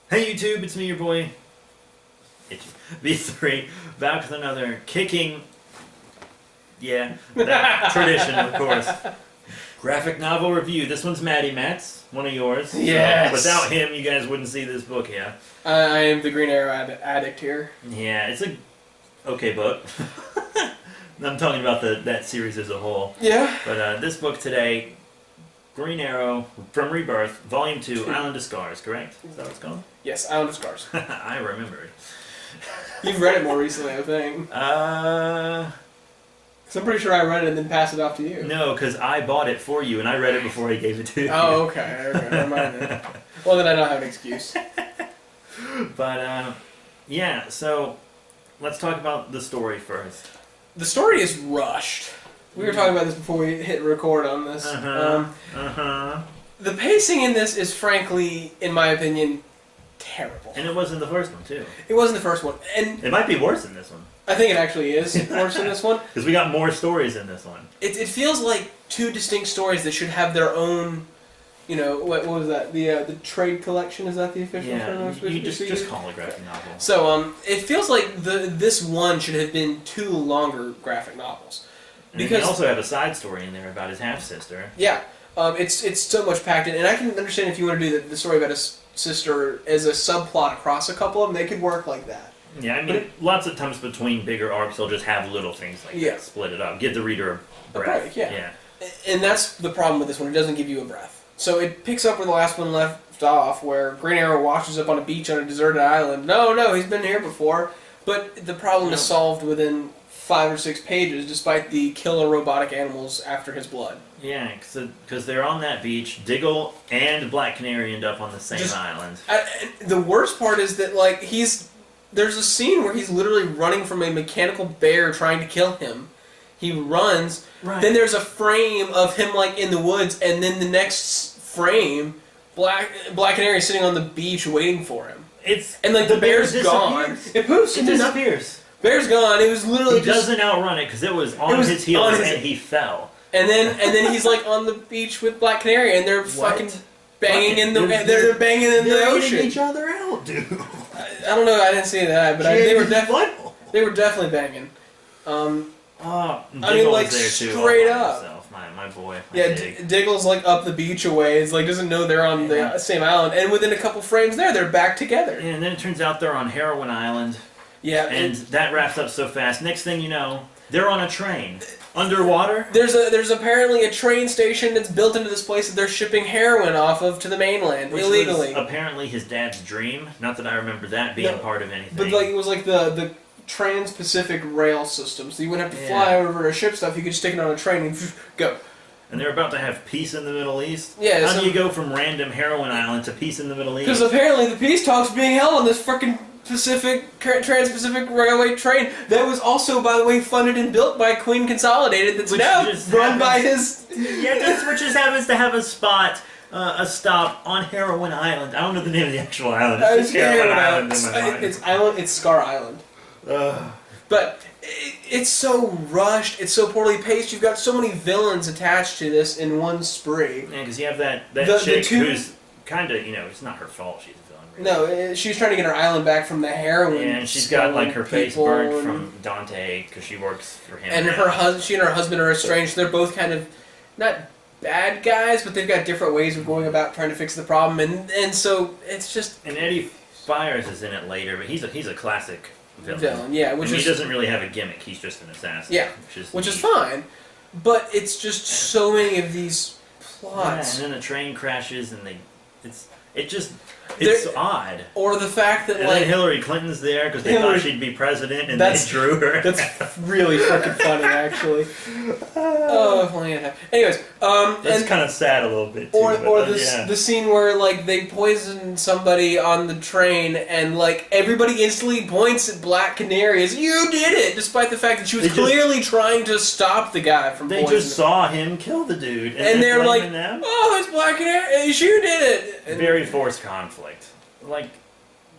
Hey YouTube, it's me, your boy, Itchy, B3, back with another kicking, that tradition, of course, graphic novel review. This one's Maddie Matt's, one of yours. Yes. So without him, you guys wouldn't see this book here. I am the Green Arrow addict here. Yeah, it's a okay book. I'm talking about that series as a whole. Yeah. But this book today, Green Arrow from Rebirth, Volume 2, Island of Scars, correct? Is that what it's called? Yes, Island of Scars. I remember it. You've read it more recently, I think. 'Cause I'm pretty sure I read it and then passed it off to you. No, because I bought it for you and I read it before I gave it to you. Oh, okay. Never mind then. Well, then I don't have an excuse. But, yeah, so let's talk about the story first. The story is rushed. We were talking about this before we hit record on this. The pacing in this is, frankly, in my opinion, terrible. And it wasn't the first one, too. It wasn't the first one. And It might be worse than this one. I think it actually is worse than this one. Because we got more stories in this one. It feels like two distinct stories that should have their own, what was that? The trade collection, is that the official term? Yeah, you just call it a graphic novel. So it feels like this one should have been two longer graphic novels. And we also have a side story in there about his half-sister. Yeah, it's so much packed in, and I can understand if you want to do the story about his sister as a subplot across a couple of them, they could work like that. Yeah, I mean, lots of times between bigger arcs, they'll just have little things like that, split it up, give the reader a breath. break, yeah. And that's the problem with this one, it doesn't give you a breath. So it picks up where the last one left off, where Green Arrow washes up on a beach on a deserted island. No, he's been here before, but the problem is solved within 5 or 6 pages, despite the killer robotic animals after his blood. Yeah, because they're on that beach. Diggle and Black Canary end up on the same island. The worst part is that, there's a scene where he's literally running from a mechanical bear trying to kill him. He runs. Right. Then there's a frame of him, in the woods, and then the next frame, Black Canary is sitting on the beach waiting for him. The bear's gone. It poofs. It disappears. Bear's gone. It was literally He doesn't outrun it because it was on his heels and he fell. And then he's on the beach with Black Canary, and they're fucking banging in the they're banging in the ocean. They're each other out, dude. I don't know. I didn't see that, but they were definitely banging. Diggle was there too, straight up. Himself. My boy. Diggle's up the beach away. He's doesn't know they're on the same island, and within a couple frames they're back together. Yeah, and then it turns out they're on Heroin Island. Yeah, and that wraps up so fast. Next thing you know, they're on a train underwater. There's apparently a train station that's built into this place that they're shipping heroin off of to the mainland illegally. Was apparently his dad's dream. Not that I remember that being part of anything. But it was the Trans-Pacific rail system, so you wouldn't have to fly over to ship stuff. You could stick it on a train and go. And they're about to have peace in the Middle East. Yeah. How do you go from random Heroin Island to peace in the Middle East? Because apparently the peace talks are being held on this fucking Trans-Pacific Railway train that was also, by the way, funded and built by Queen Consolidated. That's now run by his. Yeah, which just happens to have a stop on Heroin Island. I don't know the name of the actual island. It's just Heroin Island in my mind. It's Scar Island. But it's so rushed. It's so poorly paced. You've got so many villains attached to this in one spree. Yeah, because you have that chick who's kind of, it's not her fault. She's a villain. Really. No, she's trying to get her island back from the heroin. Yeah, and she's got her face burnt from Dante because she works for him. And she and her husband are estranged. They're both kind of not bad guys, but they've got different ways of going about trying to fix the problem. And so it's just. And Eddie Fires is in it later, but he's a classic villain. Yeah, he doesn't really have a gimmick. He's just an assassin. Yeah, which is fine. But it's just so many of these plots. Yeah, and then the train crashes, and it's odd. Or the fact that then Hillary Clinton's there because they thought she'd be president, and they drew her. That's really freaking funny, actually. Anyways, that's kind of sad a little bit too. The scene where they poison somebody on the train, and everybody instantly points at Black Canary as "You did it," despite the fact that she was clearly trying to stop the guy from. They just saw him kill the dude, and they're like, "Oh, it's Black Canary! You did it!" Very forced conflict.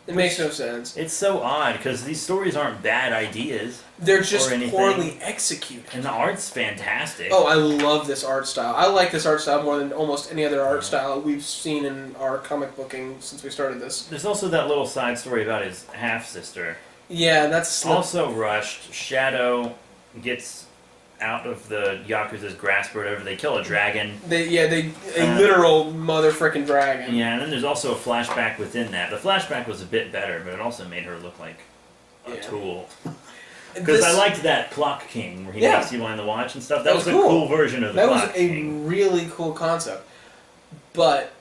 It makes no sense. It's so odd because these stories aren't bad ideas. They're just poorly executed. And the art's fantastic. Oh, I love this art style. I like this art style more than almost any other art style we've seen in our comic booking since we started this. There's also that little side story about his half-sister. Yeah, that's... Also rushed. Shadow gets out of the Yakuza's grasp or whatever. They kill a dragon. A literal mother frickin' dragon. Yeah, and then there's also a flashback within that. The flashback was a bit better, but it also made her look like a tool. Because I liked that Clock King, where he makes you wind the watch and stuff. That was a cool version of the Clock King. That was a really cool concept. But...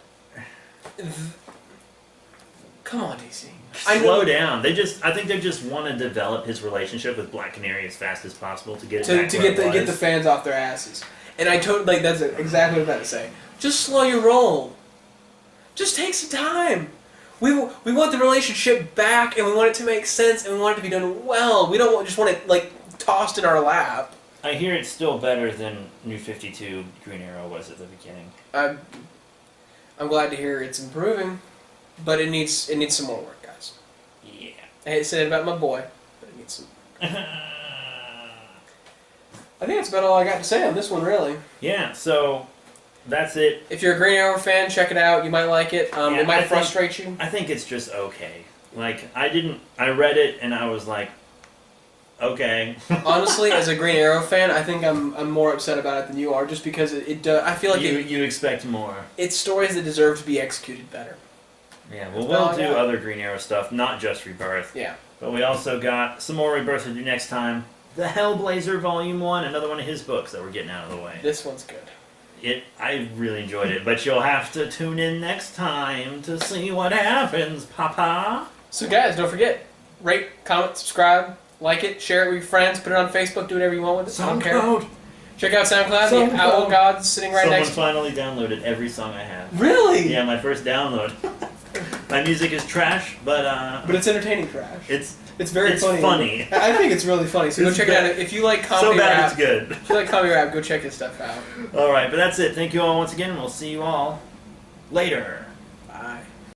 Come on, DC. Slow down. I think they just want to develop his relationship with Black Canary as fast as possible to get it get the fans off their asses. And I totally that's exactly what I was about to say. Just slow your roll. Just take some time. We want the relationship back, and we want it to make sense, and we want it to be done well. We don't just want it like tossed in our lap. I hear it's still better than New 52 Green Arrow was at the beginning. I'm glad to hear it's improving, but it needs some more work. Yeah. I hate to say it about my boy, but it needs some. I think that's about all I got to say on this one, really. Yeah, so that's it. If you're a Green Arrow fan, check it out. You might like it. It might frustrate you. I think it's just okay. Like, I read it and I was like, okay. Honestly, as a Green Arrow fan, I think I'm more upset about it than you are, just because I feel like you expect more. It's stories that deserve to be executed better. Yeah, well, we'll do other Green Arrow stuff, not just Rebirth. Yeah. But we also got some more Rebirth to do next time. The Hellblazer Volume 1, another one of his books that we're getting out of the way. This one's good. I really enjoyed it, but you'll have to tune in next time to see what happens, Papa. So guys, don't forget, rate, comment, subscribe, like it, share it with your friends, put it on Facebook, do whatever you want with it. I don't care. Check out SoundCloud. The Owl God's sitting right next to me. Someone finally downloaded every song I have. Really? Yeah, my first download. My music is trash, but it's entertaining trash. It's very funny. Funny. I think it's really funny. So go check it out. If you like comedy rap, rap, it's good. If you like comedy rap, go check his stuff out. All right, but that's it. Thank you all once again, and we'll see you all later. Bye.